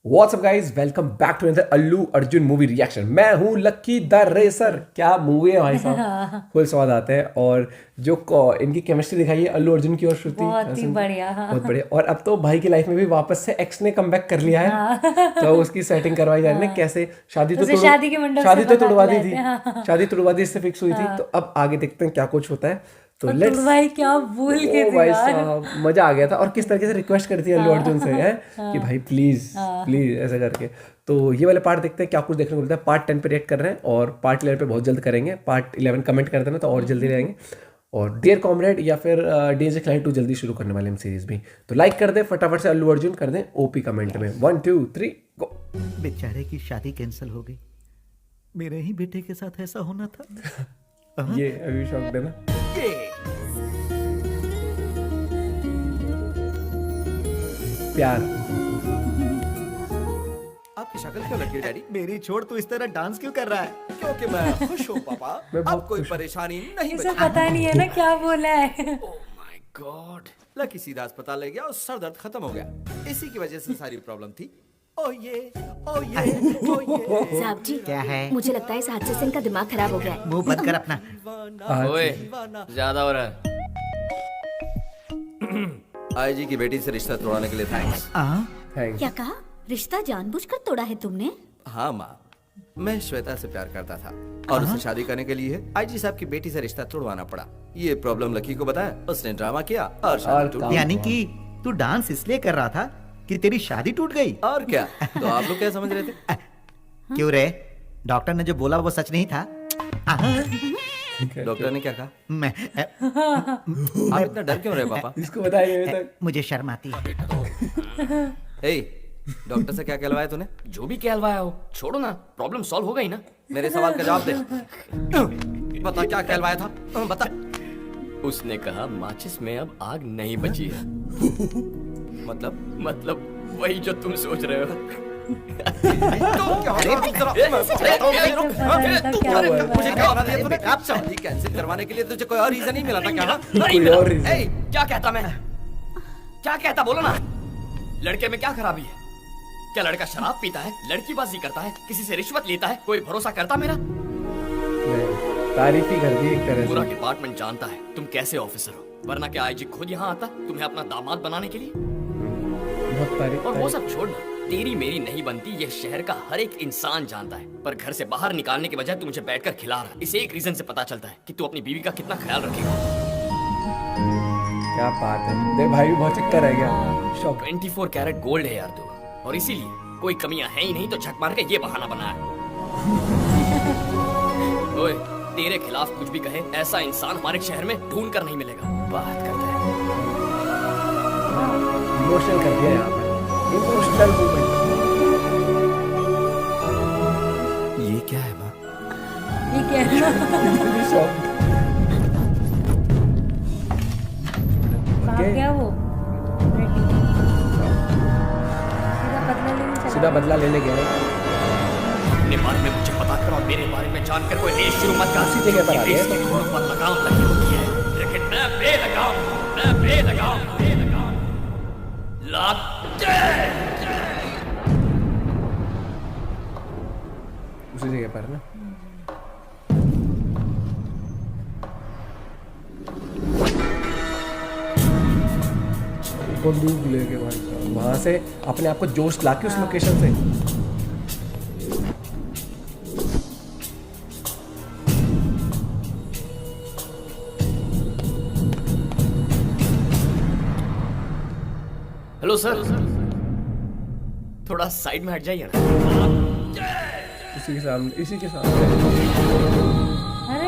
WhatsApp guys, welcome back to another Allu Arjun movie reaction. मैं हूँ lucky the racer. क्या movie है भाई साहब, फुल स्वाद आते हैं। और जो इनकी केमिस्ट्री दिखाई है अल्लू अर्जुन की और श्रुति बहुत ही बढ़िया। बहुत बढ़िया। और अब तो भाई की लाइफ में भी वापस से एक्स ने कमबैक कर लिया है। तो उसकी सेटिंग करवाई जा रही है कैसे। शादी के मंडप शादी से तो भगा तुड़वा के दी लाए थे। थी, शादी तुड़वा दी, इससे फिक्स हुई थी। तो अब आगे देखते हैं क्या कुछ होता है। तो और लेट्स। तुड़वाई क्या भूल के ओ थी भाई यार। साहब, मजा आ गया था। और किस तरीके से रिक्वेस्ट करती है अल्लू अर्जुन से है कि भाई प्लीज प्लीज ऐसा करके। तो ये वाले पार्ट देखते हैं क्या कुछ देखने को मिलता है। पार्ट 10 पे रेट कर रहे हैं और पार्ट 11 पे बहुत जल्द करेंगे। पार्ट 11 कमेंट कर देना तो और जल्दी रहेंगे। और डियर कॉमरेड या फिर डेज क्लाइंट 2 जल्दी शुरू करने वाले हम सीरीज भी। तो लाइक कर दे फटाफट से, अल्लू अर्जुन कर दें ओपी कमेंट में। 1 2 3 गो। बेचारे की शादी कैंसिल हो गई। मेरे ही बेटे के साथ ऐसा होना था। ये अभी शौक देना। प्यार। आपकी शक्ल क्यों लगी डैडी? मेरी छोड़ तू इस तरह डांस क्यों कर रहा है? क्योंकि मैं खुश हूँ पापा। मैं बहुत अब कोई खुश हूँ। परेशानी नहीं इसे बची। पता नहीं है ना क्या बोला है। ओह माय गॉड, लकी सीधा अस्पताल ले गया और सर दर्द खत्म हो गया। इसी की वजह से सारी प्रॉब्लम थी। ओ ये ओ ये ओ ये। साहब जी, क्या है? मुझे लगता है इस हादसे से इनका दिमाग खराब हो गया है। मुंह बंद कर अपना। ओए, ज्यादा हो रहा है। आईजी की बेटी से रिश्ता तोड़ने के लिए थैंक्स। थैंक्स। क्या कहा? रिश्ता जानबूझकर तोड़ा है तुमने? हाँ माँ, मैं श्वेता से प्यार करता था और उसे शादी करने के लिए आईजी साहब की बेटी से रिश्ता तोड़वाना पड़ा। ये प्रॉब्लम लकी को बताया, उसने ड्रामा किया और शादी टूट गई। यानी कि तू डांस इसलिए कर रहा था कि तेरी शादी टूट गई? और क्या? तो आप लोग क्या समझ रहे थे? क्यों रे? डॉक्टर ने जो बोला वो सच नहीं था? डॉक्टर ने क्या कहा? मैं आप इतना डर क्यों रहे पापा? इसको बताया अभी तक। मुझे शर्म आती है। ए, डॉक्टर से क्या कहलवाया तूने? जो भी कहलवाया हो, छोड़ो ना, प्रॉब्लम सॉल्व हो गई ना। मेरे सवाल का जवाब दे। बता क्या कहलवाया था? बता। उसने कहा माचिस में अब आग नहीं बची है। मतलब वही जो तुम सोच रहे हो। मुझे क्या बना दिया तूने? आप शादी कैंसिल करवाने के लिए तुझे कोई और रीजन नहीं मिला था क्या? नहीं कोई और मिला। reason। ए, क्या कहता मैं? क्या कहता बोलो ना। लड़के में क्या खराबी है? क्या लड़का शराब पीता है, लड़कीबाजी करता है, किसी से रिश्वत लेता है, कोई भरोसा करता मेरा? तारीफ ही कर दी एक तरह पूरा से। डिपार्टमेंट जानता है तुम कैसे ऑफिसर हो, वरना क्या आईजी खुद यहाँ आता तुम्हें अपना दामाद बनाने के लिए? बहुत तारीफ। और वो सब छोड़ना, तेरी मेरी नहीं बनती ये शहर का हर एक इंसान जानता है। पर घर से बाहर निकालने के बजाय तू मुझे बैठकर खिला रहा है। इसे एक रीजन से पता चलता है कि तू अपनी बीवी का कितना ख्याल रखेगा। क्या बात है, देख भाई भी बहुत चक्कर है क्या। शौक। 24 कैरेट गोल्ड है यार तू, और इसीलिए कोई कमियां हैं ही नहीं तो झक मार के ये बहाना बनाया। ओए, तेरे खिलाफ कुछ भी कहे ऐसा इंसान हमारे शहर में ढूंढ कर नहीं मिलेगा। बात करते हैं। इमोशनल कर दिया यहाँ पे, इमोशनल मूवमेंट। ये क्या है माँ? ये क्या है? शौक। कहाँ गया वो? सीधा बदला लेने गया है। अपने बारे में मुझे पता कर और मेरे बारे में जानकर कोई रेस शुरू मत कर। उसी जगह पर आ गया। रेस के घोड़ों पर लगाम लगी होती है, लेकिन मैं बेलगाम हूं, मैं बेलगाम। उसी जगह पर ना। बंदूक लेके भाई साहब वहां से अपने आप को जोश लाके उस लोकेशन से। हेलो सर, थोड़ा साइड में हट जाइए ना। इसी के सामने, इसी के सामने। अरे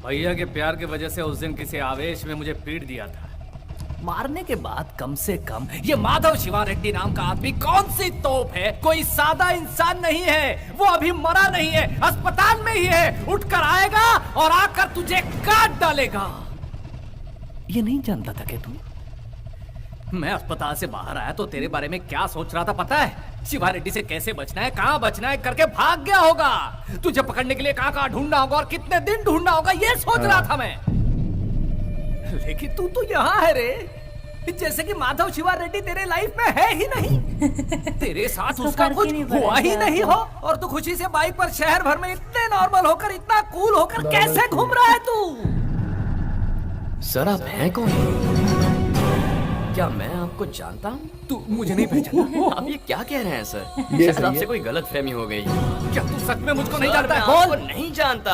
भैया के प्यार की वजह से उस दिन किसी आवेश में मुझे पीट दिया था। मारने के बाद कम से कम ये माधव शिवा रेड्डी नाम का आदमी कौन सी तोप है? कोई सादा इंसान नहीं है। वो अभी मरा नहीं है, अस्पताल में ही है। उठकर आएगा और आकर तुझे काट डालेगा। ये नहीं जानता था कि तू? मैं अस्पताल से बाहर आया तो तेरे बारे में क्या सोच रहा था पता है? शिवा रेड्डी से कैसे बचना है, कहाँ बचना है करके भाग गया होगा। तुझे पकड़ने के लिए कहाँ कहाँ ढूंढना होगा और कितने दिन ढूंढना होगा ये सोच रहा था मैं। लेकिन तू तो यहाँ है रे, जैसे कि माधव शिवा रेड्डी तेरे लाइफ में है ही नहीं। तेरे साथ इसको उसका फर्क कुछ ही नहीं पड़ा हुआ ही क्या नहीं आपको? हो, और तू खुशी से बाइक पर शहर भर में इतने नॉर्मल होकर, इतना कूल होकर कैसे घूम रहा है तू? सर आप हैं कौन? क्या मैं आपको जानता हूँ? तू मुझे नहीं पहचाना? आप ये क्या कह रहे हैं सर? ये शायद सही आपसे है। कोई गलतफहमी हो गई। क्या तू सच में मुझको नहीं सर, जानता मैं है? आपको बोल। नहीं जानता।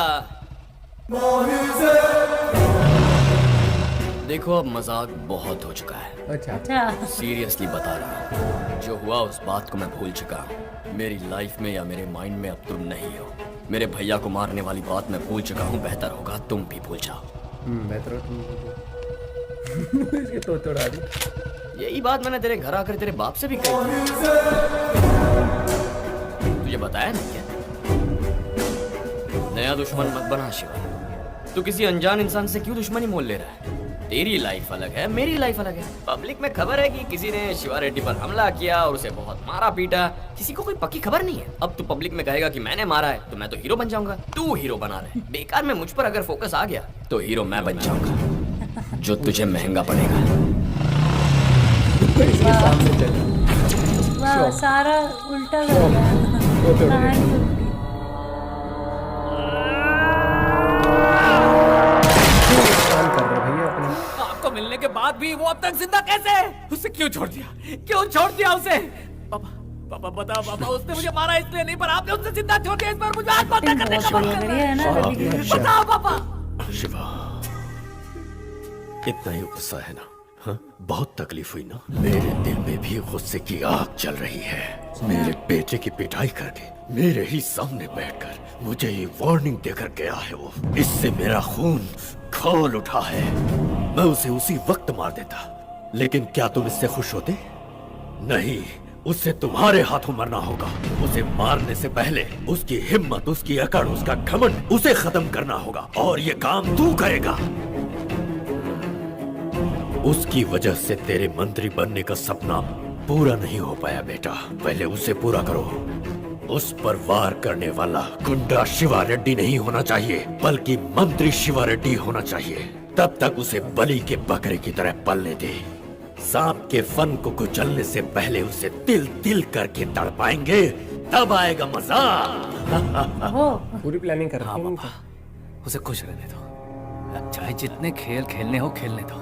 देखो अब मजाक बहुत हो चुका है, अच्छा अच्छा सीरियसली बता रहा हूँ। जो हुआ उस बात को मैं भूल चुका हूँ। मेरी लाइफ में या मेरे माइंड में अब तुम नहीं हो। मेरे भैया को मारने वाली बात मैं भूल चुका हूँ। बेहतर होगा तुम भी भूल जाओ। बेहतर हो तुम इसके तो तोड़ा दी। यही बात मैंने तेरे घर आकर तेरे बाप से भी कही थी। तुझे बताया ना क्या? नया दुश्मन मत बना शिवा। तू किसी अनजान इंसान से क्यों दुश्मनी मोल ले रहा है? तेरी लाइफ अलग है, मेरी लाइफ अलग है। पब्लिक में खबर है कि किसी ने शिवा रेड्डी पर हमला किया और उसे बहुत मारा पीटा। किसी को कोई पक्की खबर नहीं है। अब तू पब्लिक में कहेगा कि मैंने मारा है तो मैं तो हीरो बन जाऊंगा। तू हीरो बना रहे। बेकार में मुझ पर अगर फोकस आ गया तो हीरो मैं बन जाऊंगा, जो तुझे महंगा पड़ेगा। इसके सामने चल। वाह सारा उल्टा कर दिया कहानी उल्टी। काम कर रहे भैया अपने। आपको मिलने के बाद भी वो अब तक जिंदा कैसे है? उसे क्यों छोड़ दिया? क्यों छोड़ दिया उसे? पापा पापा बताओ पापा, उसने मुझे मारा इसलिए नहीं, पर आपने उसे जिंदा छोड़ दिया। इस बार मुझे आत्महत्या करने का मन बहुत कर बढ़िया रहा है ना रवि की। है। बताओ पापा। शिवा, इतना ही गुस्सा है ना? हाँ? बहुत तकलीफ हुई ना? मेरे दिल में भी गुस्से की आग चल रही है। मेरे बेटे की पिटाई करके मेरे ही सामने बैठकर मुझे ये वार्निंग देकर गया है वो। इससे मेरा खून खौल उठा है। मैं उसे उसी वक्त मार देता, लेकिन क्या तुम इससे खुश होते? नहीं, उससे तुम्हारे हाथों मरना होगा। उसे मारने से पहले उसकी हिम्मत, उसकी अकड़, उसका घमंड, उसे खत्म करना होगा। और ये काम तू करेगा। उसकी वजह से तेरे मंत्री बनने का सपना पूरा नहीं हो पाया बेटा। पहले उसे पूरा करो। उस पर वार करने वाला गुंडा शिवा रेड्डी नहीं होना चाहिए, बल्कि मंत्री शिवा रेड्डी होना चाहिए। तब तक उसे बलि के बकरे की तरह पलने दे। सांप के फन को कुचलने से पहले उसे तिल तिल करके तड़पाएंगे, तब आएगा मजा। वो पूरी प्लानिंग कर हाँ रखी है पापा, उसे खुश रहने दो। चाहे जितने खेल खेलने हो खेलने दो,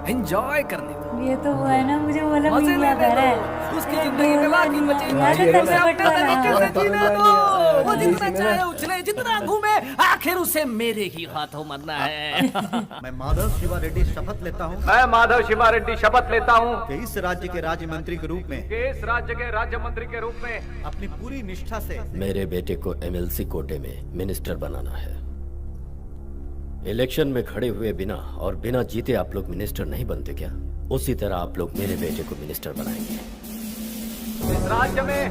एंजॉय करने दो। ये तो वो है ना, मुझे वो वाला मजे मीम याद लेने आ रहा दो। है। उसकी जिंदगी में बाकी बचे याद है तब से बटवाना। जीने दो। वो जितना चाहे उछले, जितना घूमे, आखिर उसे मेरे ही हाथों मरना है। मैं माधव शिवा रेड्डी शपथ लेता हूँ मैं माधव शिवा रेड्डी शपथ लेता हूँ कि इस राज्य के राज्य मंत्री के रूप में कि इस राज्य के राज्य मंत्री के रूप में अपनी पूरी निष्ठा से मेरे बेटे को एमएलसी कोटे में मिनिस्टर बनाना है। इलेक्शन में खड़े हुए बिना और बिना जीते आप लोग मिनिस्टर नहीं बनते क्या? उसी तरह आप लोग मेरे बेटे को मिनिस्टर बनाएंगे। इस राज्य में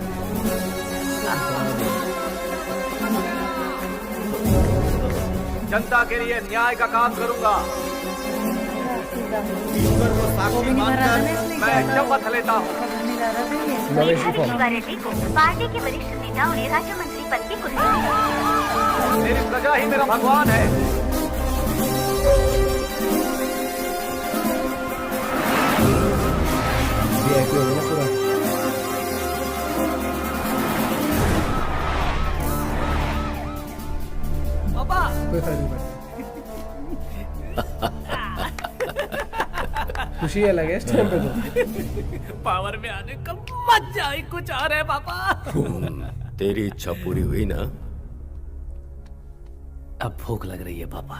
जनता के लिए न्याय का काम करूंगा। ईश्वर को साक्षी मानकर मैं शपथ लेता हूँ। मवेशी फॉर्म। शिवा रेड्डी को पार्टी के वरिष्ठ नेताओं ने राज्य मंत्री पद की कुर्सी मेरी प्रजा ही मेरा भगवान है। VIP हो गया ना पूरा। पापा कोई फर्क नहीं पड़ता। खुशी अलग है इस टाइम पे तो। पावर में आने का मजा ही कुछ और है पापा। तेरी इच्छा पूरी हुई ना? अब भूख लग रही है पापा।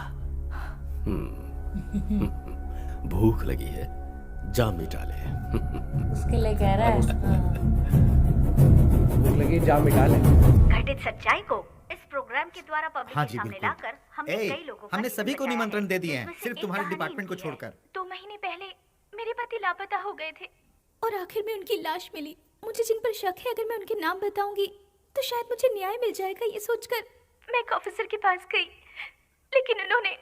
भूख लगी है, जा मिटा ले। उसके लिए कह रहा है। भूख लगी जा मिटा ले। घटित सच्चाई को इस प्रोग्राम के द्वारा पब्लिक हाँ के जी, सामने बिल्कुल। लाकर हमने ए, कई लोगों हमने का सभी को बताया निमंत्रण है। दे दिए हैं, इसमें से सिर्फ एक तुम्हारे कहानी डिपार्टमेंट को लिखी है। छोड़कर। 2 महीने पहले मेरे पति लापता हो गए थे और आखिर में उनकी लाश मिली। मुझे जिन पर शक है, अगर मैं उनके नाम बताऊंगी तो शायद मुझे न्याय मिल जाएगा। ये सोचकर मैं एक ऑफिसर के पास गई, लेकिन उन्होंने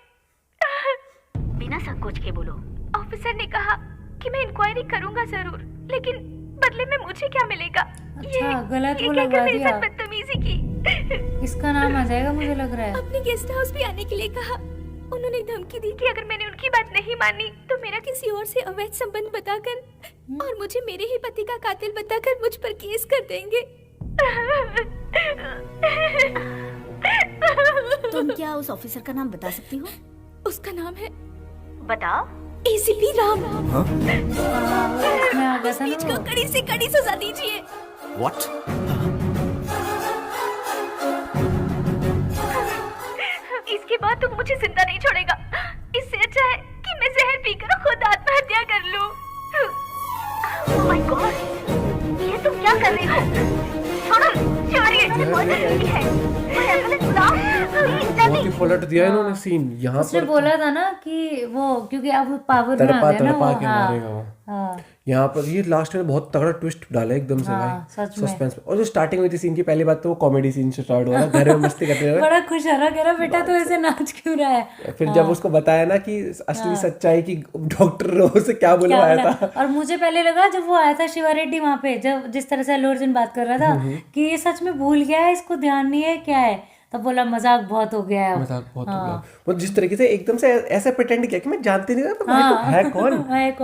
बिना संकोच के बोलो। ऑफिसर ने कहा कि मैं इंक्वायरी करूंगा जरूर, लेकिन बदले में मुझे क्या मिलेगा? अच्छा, गलत वो कहकर लगवा मेरे दिया। साथ बदतमीजी की। इसका नाम आ जाएगा मुझे लग रहा है। अपने गेस्ट हाउस भी आने के लिए कहा। उन्होंने धमकी दी कि अगर मैंने उनके की बात नहीं मानी तो मेरा किसी और से अवैध संबंध बताकर और मुझे मेरे ही पति का कातिल बताकर मुझ पर केस कर देंगे। तुम क्या उस ऑफिसर का नाम बता सकती हो? उसका नाम है बताओ। एसीपी राम। मैं आ गया था बीच ना को कड़ी से कड़ी सजा दीजिए। व्हाट? इसके बाद तुम मुझे जिंदा नहीं छोड़ेगा। इससे अच्छा है कि मैं जहर पीकर खुद आत्महत्या कर लूं। ओह माय गॉड, ये तुम क्या कर रही हो? छोड़ो, शिवानी बहुत जरूरी है। वो एम्बुलेंस बुलाओ, प्लीज बहुत ही जल्दी। पलट दिया इन्होंने सीन यहाँ उसने पर। बोला था ना कि वो क्योंकि अब पावर में आ तड़पा गया ना तड़पा वो। के हाँ मारेगा वो। हाँ यहाँ पर ये लास्ट में बहुत तगड़ा ट्विस्ट डाला एकदम से हाँ, भाई, सच में। सस्पेंस। और जो स्टार्टिंग हुई थी सीन की, पहली बात तो वो कॉमेडी सीन से स्टार्ट हुआ था, घर में मस्ती करते हुए। बड़ा खुश है ना, कह रहा बेटा तू ऐसे नाच क्यों रहा है। फिर जब उसको बताया ना कि असली सच्चाई की डॉक्टर ने उसे क्या क्या बुलवाया बोला? था। और मुझे पहले लगा जब वो आया था शिवा रेड्डी वहां पे, जब जिस तरह से अल्लू अर्जुन बात कर रहा था कि ये सच में भूल गया है, इसको ध्यान नहीं है क्या है, तब बोला मजाक बहुत हो गया है अब। मजाक बहुत हो गया। वो जिस तरीके से एकदम से ऐसे प्रिटेंड किया कि मैं जानती नहीं था, तो भाई तो है कौन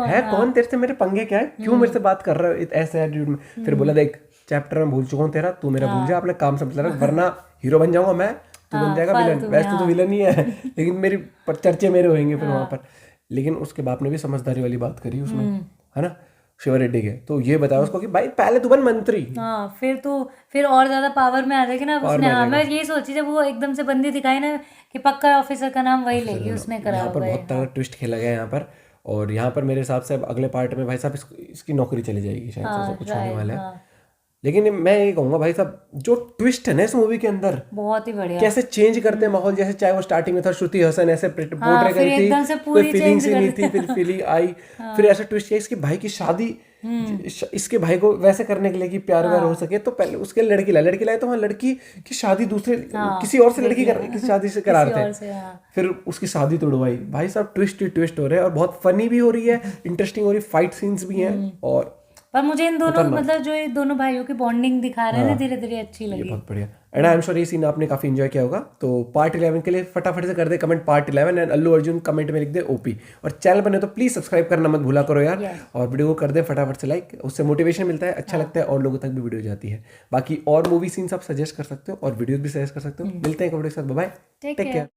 है कौन, तेरे से मेरे पंगे क्या है, क्यों मेरे से बात कर रहा है ऐसे एटीट्यूड में। फिर बोला देख चैप्टर में भूल चुका हूँ तेरा, तू मेरा भूल जा, अपने काम से मतलब रख, वरना हीरो बन जाऊंगा मैं, तू बन जाएगा विलन। वैसे तो विलन ही है लेकिन मेरी चर्चे मेरे होंगे फिर वहां पर। लेकिन उसके बाप ने भी समझदारी वाली बात करी उसमें, है ना, शिवा रेड्डी के। तो ये बताया उसको कि भाई पहले तू बन मंत्री। हाँ फिर और ज्यादा पावर में आ जाएगी ना उसने। हाँ मैं यही सोची जब वो एकदम से बंदी दिखाई ना कि पक्का ऑफिसर का नाम वही लेगी, उसने करा यहाँ पर होगा बहुत ये। तगड़ा ट्विस्ट खेला गया यहाँ पर। और यहाँ पर मेरे हिसाब से अब अगले पार्ट में भाई साहब इसकी नौकरी चली जाएगी शायद से, ऐसा कुछ होने वाला है। लेकिन मैं ये कहूंगा भाई साहब, जो ट्विस्ट है ना इस मूवी के अंदर, बहुत ही बढ़िया। कैसे चेंज करते हैं माहौल, जैसे चाहे वो स्टार्टिंग में था श्रुति हसन ऐसे पोर्ट्रे फिर करी एकदम से थी, पूरी कोई फीलिंग change ही कर नहीं थी, फिर फीलिंग आई। फिर ऐसा ट्विस्ट किया इसके भाई की शादी, इसके भाई को वैसे करने के लिए कि प्यार व्यार हो सके, तो पहले उसके लड़की लाए तो वहाँ लड़की की शादी दूसरे किसी और से लड़की की शादी से करा रहे थे। फिर उसकी शादी तोड़वाई। भाई साहब ट्विस्ट ही ट्विस्ट हो रहे हैं, और बहुत फनी भी हो रही है, इंटरेस्टिंग हो रही है, फाइट सीन्स भी हैं। और पर मुझे इन दोनों मतलब जो ये दोनों भाइयों की बॉन्डिंग दिखा रहे हैं ना धीरे धीरे अच्छी ये लगी। बहुत बढ़िया। एंड आई एम श्योर ये सीन आपने काफी एंजॉय किया होगा। तो पार्ट 11 के लिए फटाफट से कर दे comment part 11, and Allu Arjun comment में लिख दे ओपी। और चैनल बने तो प्लीज सब्सक्राइब करना मत भूला करो यार। और वीडियो को कर दे फटाफट से लाइक, उससे मोटिवेशन मिलता है, अच्छा लगता है, और लोगों तक भी वीडियो जाती है। बाकी और मूवी सीन्स आप सजेस्ट कर सकते हो और वीडियो भी सजेस्ट कर सकते हो। मिलते हैं कमेंट के साथ, बाय बाय, टेक केयर।